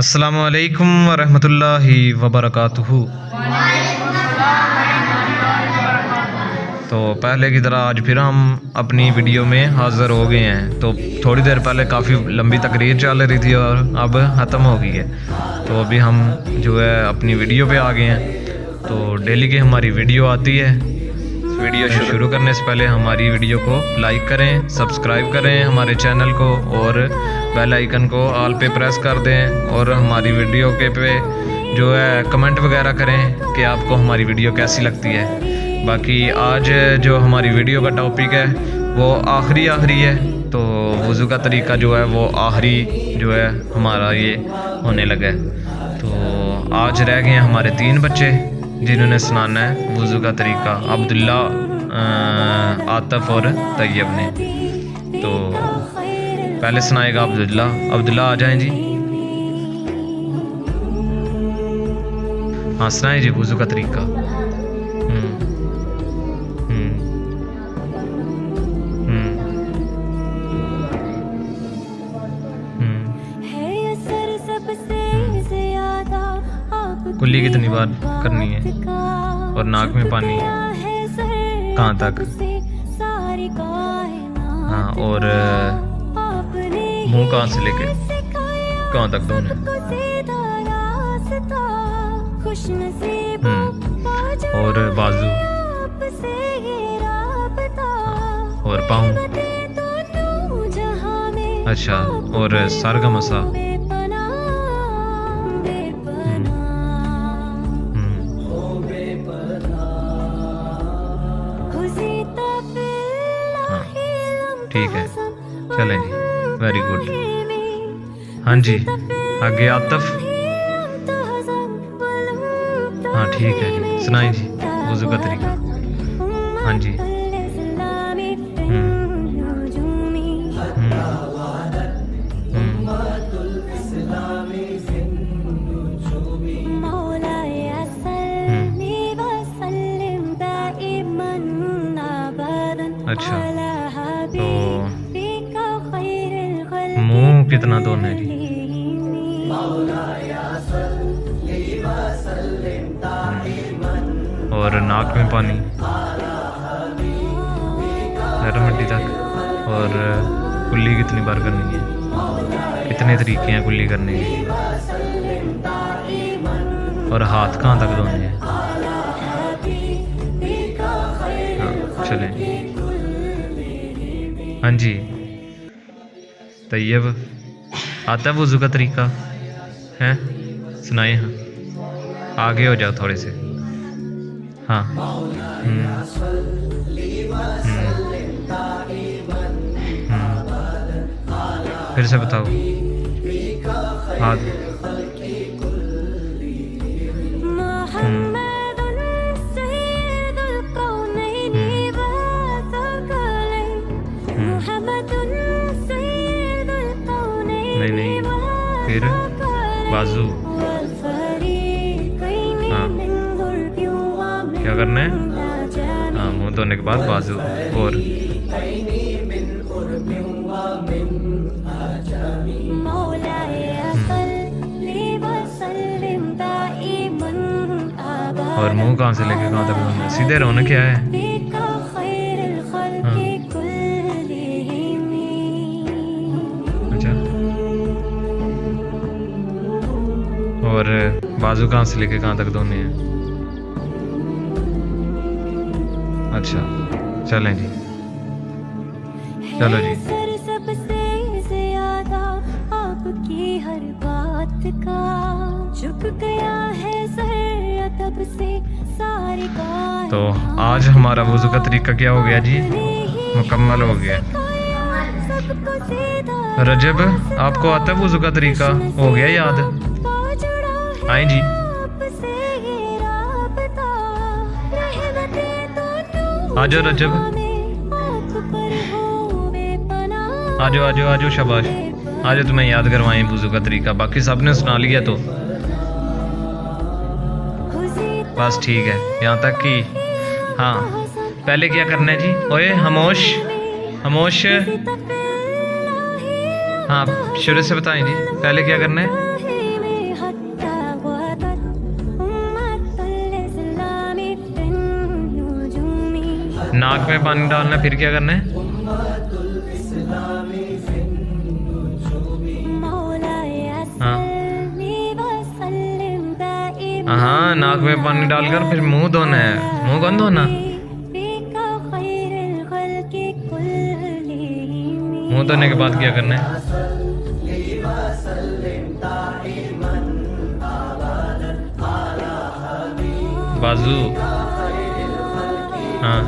अस्सलामु अलैकुम वरहमतुल्लाहि वबरकातुहू। तो पहले की तरह आज फिर हम अपनी वीडियो में हाज़िर हो गए हैं। तो थोड़ी देर पहले काफ़ी लंबी तकरीर चल रही थी और अब ख़त्म हो गई है। तो अभी हम जो है अपनी वीडियो पे आ गए हैं। तो डेली की हमारी वीडियो आती है। वीडियो शुरू करने से पहले हमारी वीडियो को लाइक करें, सब्सक्राइब करें हमारे चैनल को और बेल आइकन को ऑल पे प्रेस कर दें और हमारी वीडियो के पे जो है कमेंट वगैरह करें कि आपको हमारी वीडियो कैसी लगती है। बाकी आज जो हमारी वीडियो का टॉपिक है वो आखिरी है। तो वज़ू का तरीका जो है वो आखिरी जो है हमारा ये होने लगा है। तो आज रह गए हैं हमारे 3 बच्चे जिन्होंने सुनाना है वज़ू का तरीका, अब्दुल्ला, आतिफ और तैयब ने। तो पहले सुनाएगा अब्दुल्ला। अब्दुल्ला आ जाएं जी। हाँ सुनाए जी वज़ू का तरीका। कुल्ली कितनी बार करनी है और नाक में पानी कहाँ तक? हाँ, और मुंह कहाँ से लेके कहाँ तक दोनों? और बाजू, और पाँव, अच्छा, और सर का मसा, ठीक है, चलें जी, वेरी गुड। हाँ जी, आगे आतिफ। हाँ ठीक है जी, सुनाई जी वज़ू का तरीका। हाँ जी। अच्छा, तो मुंह कितना धोना है जी? और नाक में पानी गर्म मिट्टी तक। और कुल्ली कितनी बार करनी है? कितने तरीके हैं कुल्ली करने के? और हाथ कहाँ तक धोने हैं? हाँ चलें। हाँ जी, तैयब आता है वज़ू का तरीका है? सुनाए। हाँ आगे हो जाओ थोड़े से। हाँ फिर से बताओ। हाथ नहीं, फिर बाजू। हाँ क्या करना है? हाँ मुँह धोने के बाद बाजू। और और मुँह कहाँ से लेके कहाँ तक धोना है? सीधे रोना क्या है? हाँ। अच्छा, और बाजू कहाँ से लेके कहाँ तक धोने हैं? अच्छा चलें जी, चलो जी। आपकी हर बात का झुक गया है तब से सारी। तो आज हमारा वज़ू का तरीका क्या हो गया जी? मुकम्मल हो गया। रजब आपको आता है वज़ू का तरीका? हो गया याद? आए जी। आ जाओ रजब, आ जाओ शाबाश, आ जाओ तुम्हें याद करवाएं वज़ू का तरीका। बाकी सब ने सुना लिया तो बस ठीक है यहाँ तक कि। हाँ पहले क्या करना है जी? ओए खामोश खामोश। हाँ शुरू से बताएं जी, पहले क्या करना है? नाक में पानी डालना है, फिर क्या करना है? हाँ हाँ, नाक में पानी डालकर फिर मुंह धोना है। मुंह कौन धोना? मुंह धोने के बाद क्या करना है? बाजू। हाँ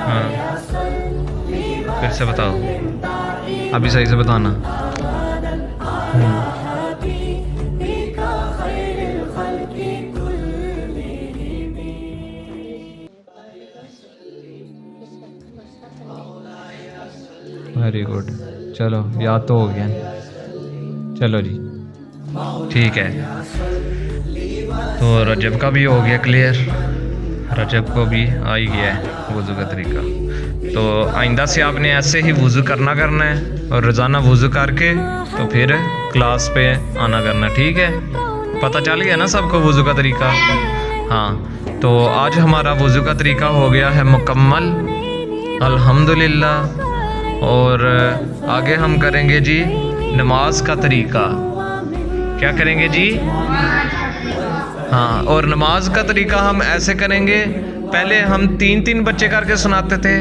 हाँ, फिर से बताओ, अभी सही से बताना। वेरी गुड, चलो याद तो हो गया। चलो जी, ठीक है। तो रजब का भी हो गया क्लियर, रजब को भी आ ही गया है वज़ू का तरीका। तो आइंदा से आपने ऐसे ही वज़ू करना है और रोज़ाना वज़ू करके तो फिर क्लास पे आना करना, ठीक है? पता चल गया ना सबको वज़ू का तरीका? हाँ, तो आज हमारा वज़ू का तरीका हो गया है मुकम्मल, अल्हम्दुलिल्लाह। और आगे हम करेंगे जी नमाज का तरीका। क्या करेंगे जी? हाँ, और नमाज का तरीका हम ऐसे करेंगे, पहले हम 3-3 बच्चे करके सुनाते थे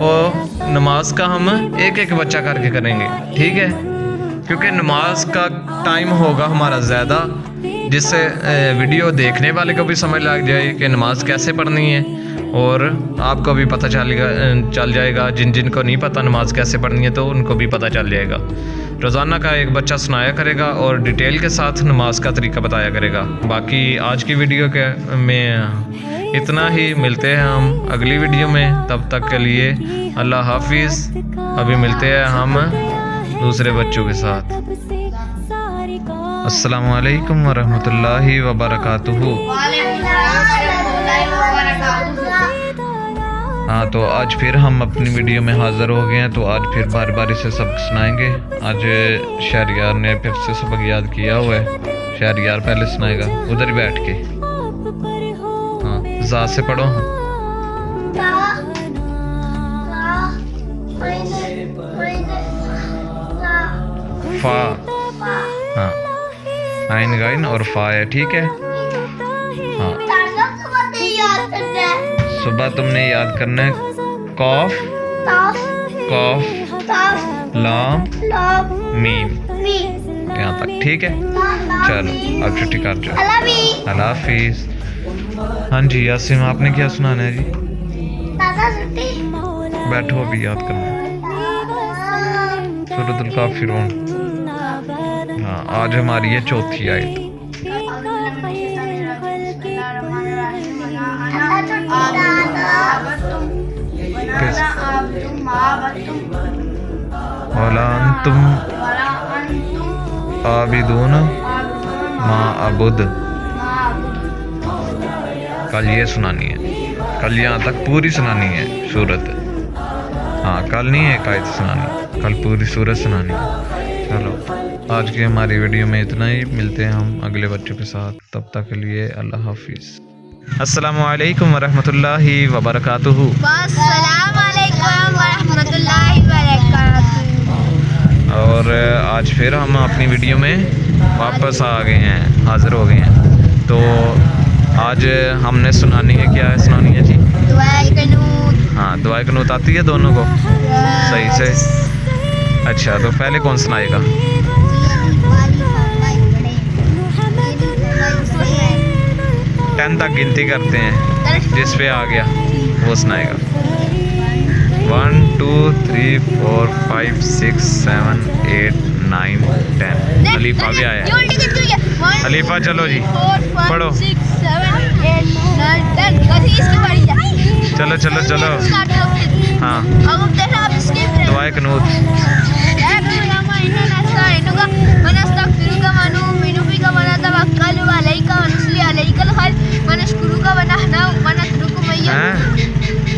और नमाज का हम एक बच्चा करके करेंगे, ठीक है? क्योंकि नमाज का टाइम होगा हमारा ज़्यादा, जिससे वीडियो देखने वाले को भी समझ लग जाए कि नमाज कैसे पढ़नी है, और आपको भी पता चल जाएगा। जिन को नहीं पता नमाज कैसे पढ़नी है तो उनको भी पता चल जाएगा। रोज़ाना का एक बच्चा सुनाया करेगा और डिटेल के साथ नमाज का तरीका बताया करेगा। बाकी आज की वीडियो में इतना ही, मिलते हैं हम अगली वीडियो में। तब तक के लिए अल्लाह हाफिज़। अभी मिलते हैं हम दूसरे बच्चों के साथ। अस्सलामु अलैकुम वरहमतुल्लाहि वबरकातुहू। हाँ, तो आज फिर हम अपनी वीडियो में हाज़िर हो गए हैं। तो आज फिर बार बार इसे सबक सुनाएंगे। आज शहरियार ने फिर से सबक याद किया हुआ है। शहरियार पहले सुनाएगा, उधर ही बैठ के। हाँ, ज़ा से पढ़ो। फा, हाँ, आइन गाइन और फा है, ठीक है? हाँ, सुबह तुमने याद करना है कॉफ, लाम, मीम, यहाँ तक, ठीक है? चलो अब छुट्टी कर जाओ। अल्लाह हाफिज़। हाँ जी यासिम, आपने क्या सुनाना है जी? बैठो, अभी याद करना है सूरतुल काफिरून। हाँ, आज हमारी है चौथी आयत। वला अंतुम आबिदून मा अबुद। कल ये सुनानी है, कल यहाँ तक पूरी सुनानी है सूरत। हाँ, कल नहीं एक आयत सुनानी, कल पूरी सूरत सुनानी है। चलो आज की हमारी वीडियो में इतना ही, मिलते हैं हम अगले बच्चों के साथ। तब तक के लिए अल्लाह हाफिज़। अस्सलामु अलैकुम वरहमतुल्लाहि वबरकातुहू। अस्सलाम वालेकुम वरहमतुल्लाहि वबरकातुहू। और आज फिर हम अपनी वीडियो में वापस आ गए हैं, हाज़िर हो गए हैं। तो आज हमने सुनानी है, क्या है सुनानी है जी? दुआए कनूत। हाँ, दुआए कनूत आती है दोनों को सही से? अच्छा, तो पहले कौन सुनाएगा? 10 तक गिनती करते हैं, जिस पे आ गया वो सुनाएगा। 1 2 3 4 5 6 7 8 9 10। अलीफा भी आया है। अलीफा, चलो जी पढ़ो। चलो चलो चलो। हाँ, दुआए कनूत।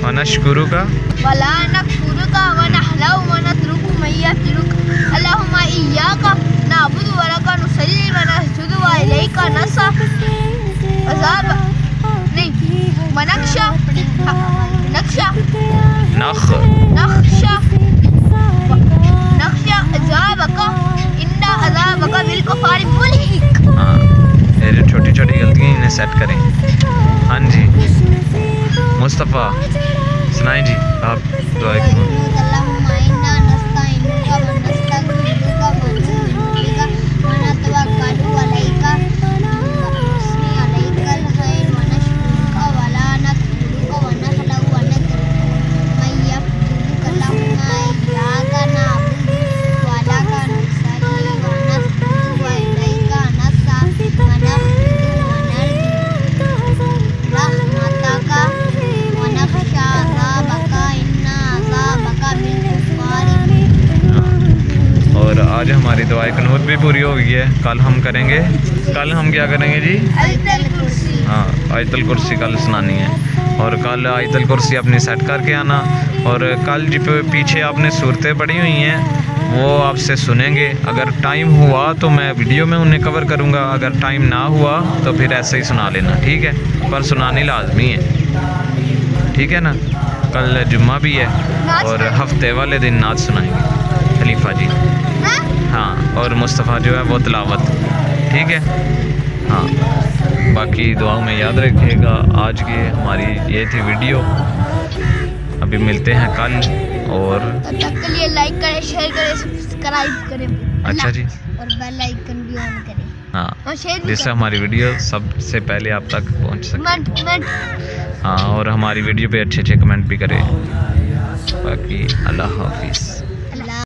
वनश्कुरुका वला नकफुरुका वनहलउ वनत्रुकु मय्यतिरुक अल्लाहुम्मा इय्याका नअबुदु व लका नुसल्ली व नस्जुदु व इलैका नसअ वनख्शा सेट करें। हाँ जी मुस्तफ़ा सुनाएं जी आप दुआ करें। और आज हमारी दुआ कुनूत भी पूरी हो गई है। कल हम करेंगे, कल हम क्या करेंगे जी? आयतल कुर्सी। हाँ आयतल कुर्सी कल सुनानी है। और कल आयतल कुर्सी अपनी सेट करके आना। और कल जी पीछे आपने सूरतें पड़ी हुई हैं वो आपसे सुनेंगे। अगर टाइम हुआ तो मैं वीडियो में उन्हें कवर करूँगा, अगर टाइम ना हुआ तो फिर ऐसे ही सुना लेना, ठीक है? पर सुनानी लाजमी है, ठीक है ना? कल जुम्मा भी है और हफ्ते वाले दिन नाच सुनाएंगे खलीफा जी। हाँ और मुस्तफ़ा जो है वो तिलावत, ठीक है? हाँ बाकी दुआओं में याद रखिएगा। आज की हमारी ये थी वीडियो, अभी मिलते हैं कल। और तब तक के लिए लाइक करें, शेयर करें, सब्सक्राइब करें। अच्छा जी और बेल आइकन भी ऑन करें। हाँ और शेयर भी जिससे हमारी वीडियो सबसे पहले आप तक पहुंच सके। कमेंट हाँ और हमारी वीडियो पे अच्छे अच्छे कमेंट भी करें। बाकी अल्लाह हाफिज़।